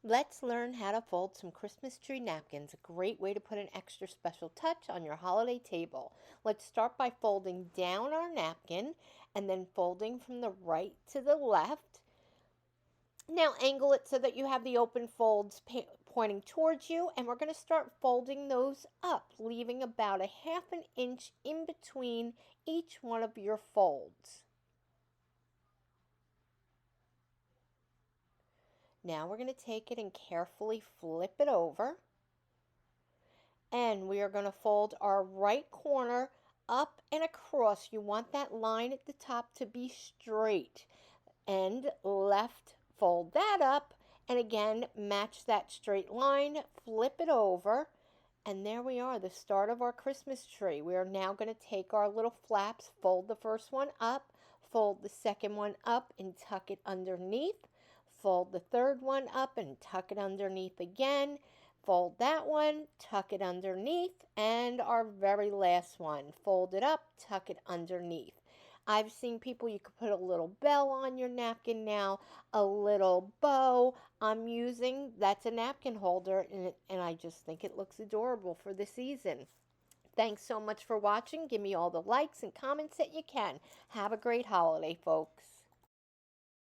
Let's learn how to fold some Christmas tree napkins, a great way to put an extra special touch on your holiday table. Let's start by folding down our napkin and then folding from the right to the left. Now angle it so that you have the open folds pointing towards you, and we're going to start folding those up, leaving about a half an inch in between each one of your folds. Now we're going to take it and carefully flip it over. And we are going to fold our right corner up and across. You want that line at the top to be straight. And left, fold that up. And again, match that straight line, flip it over. And there we are, the start of our Christmas tree. We are now going to take our little flaps, fold the first one up, fold the second one up and tuck it underneath. Fold the third one up and tuck it underneath again. Fold that one, tuck it underneath, and our very last one, fold it up, tuck it underneath. I've seen people, you could put a little bell on your napkin now, a little bow. I'm using, that's a napkin holder, and I just think it looks adorable for the season. Thanks so much for watching. Give me all the likes and comments that you can. Have a great holiday, folks.